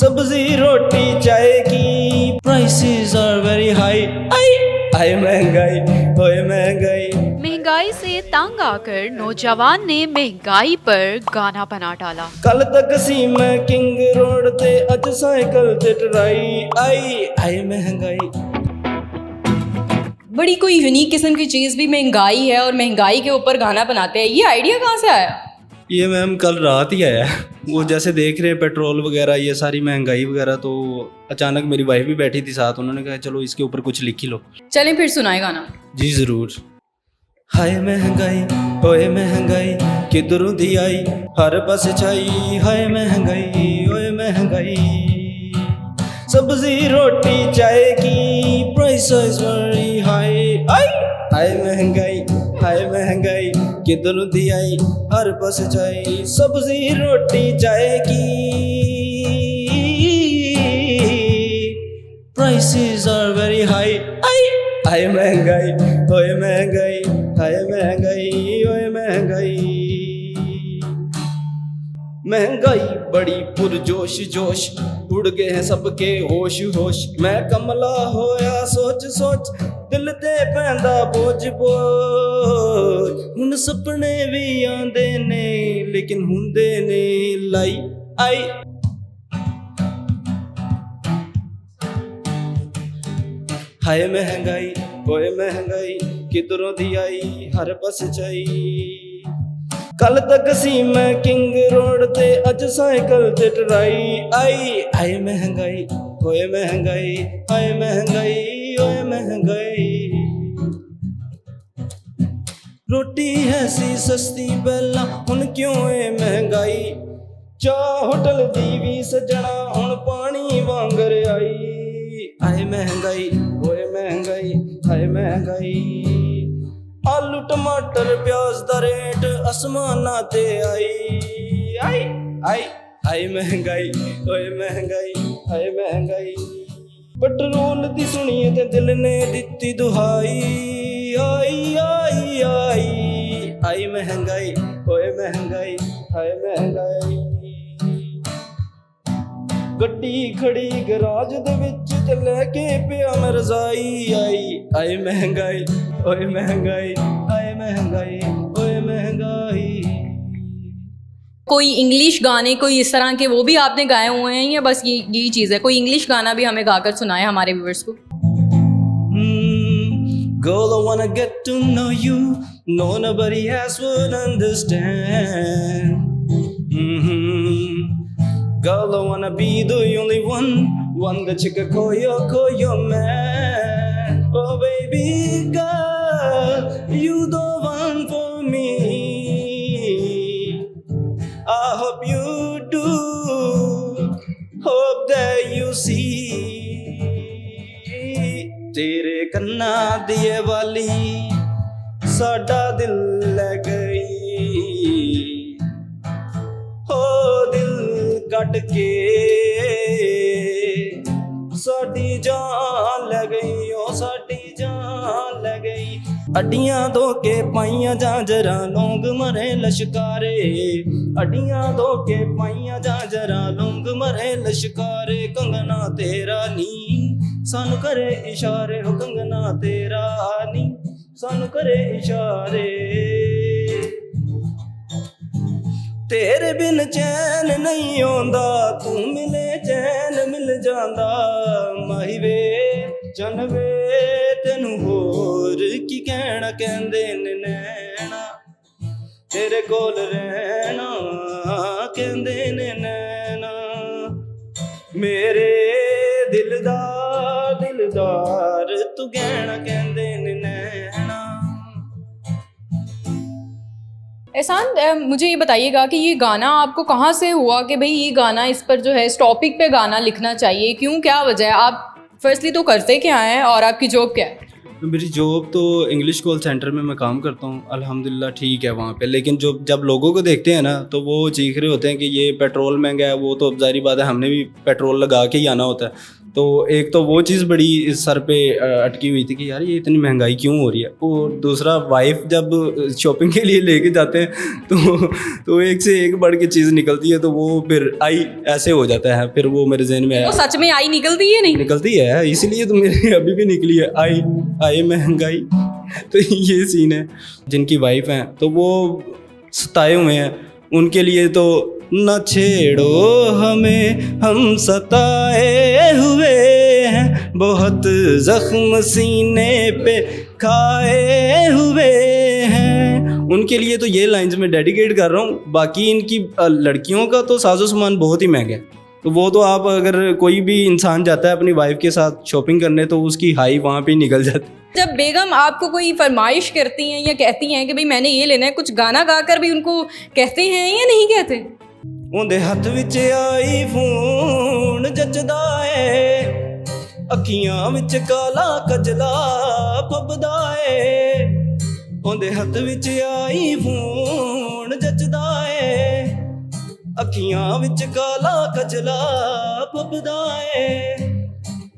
सब्जी रोटी चाय की प्राइसेस आर वेरी हाई। आई महंगाई, ओए महंगाई। महंगाई से तंग आकर नौजवान ने महंगाई पर गाना बना डाला। कल तक सी मैं किंग रोड ते अज साइकिल ते टराई। आई महंगाई। बड़ी कोई यूनिक किस्म की चीज़ भी महंगाई है और महंगाई के ऊपर गाना बनाते हैं, ये आइडिया कहाँ से आया? ये मैम कल रात ही आया। वो जैसे देख रहे हैं पेट्रोल वगैरह ये सारी महंगाई वगैरह, तो अचानक मेरी वाइफ भी बैठी थी साथ, उन्होंने कहा चलो इसके ऊपर कुछ लिख ही लो। चलें फिर सुनाए गाना। जी ज़रूर। हाय महंगाई, ओए महंगाई, किधरों दी आई, हर पास छाई। हाय महंगाई, ओए महंगाई, सब्जी रोटी चाय की प्राइसेस वेरी हाई। हाय महंगाई, हाय महंगाई, किधरों दी आई, हर पास छाई। सब्जी रोटी चाय की प्राइसेस आर वेरी हाई। हाय महंगाई, ओए महंगाई, हाय महंगाई, ओए महंगाई। महंगाई बड़ी पुरजोश जोश, उड़ गए हैं सबके होश होश। मैं कमला होया सोच सोच, दिल ते पैंदा बोझ बोझ। हुण सपने भी आंदे ने लेकिन हुंदे ने लाई। आई हाय महंगाई, ओए महंगाई, किधरों दी आई, हर पास चाई। कल तक सी मैं किंग रोड ते अज साइकिल ते टराई। आई महंगाई, ओए महंगाई, हाय महंगाई, ओए महंगाई। रोटी है सी सस्ती पहला, हुण क्यों है महंगाई। चाह होटल दी भी सजना, हुण पानी वांगर आई। आए महंगाई, ओए महंगाई, हाय महंगाई। आलू टमाटर प्याज दा रेट आसमाना ते आई। आई महंगाई, ओए महंगाई, हाय महंगाई। पेट्रोल दी सुनिए ते दिल ने दित्ती दुहाई। आई महंगाई, ओए महंगाई, हाय महंगाई। गड्डी खड़ी गराज दे विच ते लेके पिया मैं रजाई। आई महंगाई, ओए महंगाई, हाय महंगाई, ओए महंगाई। कोई इंग्लिश गाने कोई इस तरह के वो भी आपने गाए हुए हैं या बस यही चीज़ है? कोई इंग्लिश गाना भी हमें गाकर सुनाए हमारे व्यूअर्स को। Girl, I wanna get to know you, no nobody else would understand. Girl, I wanna be the only one that you can call your man. Oh baby girl, you the one for me. I hope you do, hope that you see. तेरे कन्ना दिए वाली साडा दिल ले गई। हो दिल कट के साडी जान ले गई, ओ साडी जान ले गई। अड्डियां धो के पाइयां झांजरा, लौंग मरे लश्कारे। अड्डियां धो के पाइयां झांजरा, लौंग मरे लश्कारे। कंगना तेरा नी सानू करे इशारे, हो कंगना तेरा नी सानू करे इशारे। तेरे बिन चैन नहीं आंदा, तू मिले चैन मिल जांदा। माही वे चन वे तेनू होर की कहना, कहंदे ने नैना तेरे कोल रहना, कहंदे ने नैना। मेरे दिलदार दिलदार तू कहना, कहंदे ने नैना। एहसान, मुझे ये बताइएगा कि ये गाना आपको कहाँ से हुआ कि भाई ये गाना इस पर जो है इस टॉपिक पे गाना लिखना चाहिए? क्यों, क्या वजह है? आप फर्स्टली तो करते क्या हैं और आपकी जॉब क्या है? मेरी जॉब तो इंग्लिश कॉल सेंटर में मैं काम करता हूँ, अल्हम्दुलिल्लाह ठीक है वहाँ पे। लेकिन जब लोगों को देखते हैं ना तो वो चीख रहे होते हैं कि ये पेट्रोल महंगा है, वो तो ज़ाहिर बात है हमने भी पेट्रोल लगा के ही आना होता है। तो एक तो वो चीज़ बड़ी सर पे अटकी हुई थी कि यार ये इतनी महंगाई क्यों हो रही है। और दूसरा वाइफ जब शॉपिंग के लिए लेके जाते हैं तो एक से एक बढ़ के चीज़ निकलती है, तो वो फिर आई ऐसे हो जाता है। फिर वो मेरे जहन में वो आया, सच में आई निकलती है नहीं? निकलती है, इसीलिए तो मेरे अभी भी निकली है, आई महंगाई। तो ये सीन है। जिनकी वाइफ हैं तो वो सताए हुए हैं, उनके लिए तो न छेड़ो हमें, हम सताए हुए हैं, बहुत जख्म सीने पे खाए हुए हैं। उनके लिए तो ये लाइंस मैं डेडिकेट कर रहा हूँ। बाकी इनकी लड़कियों का तो साजो सामान बहुत ही महंगा है, तो वो तो आप अगर कोई भी इंसान जाता है अपनी वाइफ के साथ शॉपिंग करने तो उसकी हाई वहाँ पे निकल जाती है। जब बेगम आपको कोई फरमाइश करती हैं या कहती हैं कि भाई मैंने ये लेना है, कुछ गाना गाकर भी उनको कहते हैं या नहीं कहते? ਉਹਦੇ ਹੱਥ ਵਿੱਚ ਆਈਫੋਨ ਜੱਜਦਾ ਏ, ਅੱਖੀਆਂ ਵਿੱਚ ਕਾਲਾ ਕਜਲਾ ਫੱਬਦਾ ਏ। ਉਹਦੇ ਹੱਥ ਵਿੱਚ ਆਈਫੋਨ ਜੱਜਦਾ ਏ, ਅੱਖੀਆਂ ਵਿੱਚ ਕਾਲਾ ਕਜਲਾ ਫੱਬਦਾ ਏ।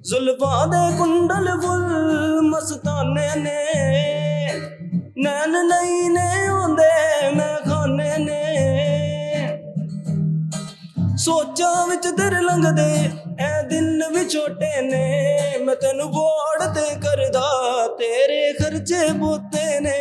ਜ਼ੁਲਫਾਂ ਦੇ ਕੁੰਡਲ ਫੁੱਲ ਮਸਤਾਨੇ ਨੇ, ਨੈਣ ਨਹੀਂ ਨੇ ਆਉਂਦੇ ਮੈਂ ਖਾਨੇ ਨੇ। ਸੋਚਾਂ ਵਿੱਚ ਦਿਲ ਲੰਘਦੇ ਐ ਦਿਨ ਵੀ ਛੋਟੇ ਨੇ, ਮੈਂ ਤੈਨੂੰ ਵੋੜ ਤੇ ਕਰਦਾ ਤੇਰੇ ਖਰਚੇ ਬੋਤੇ ਨੇ।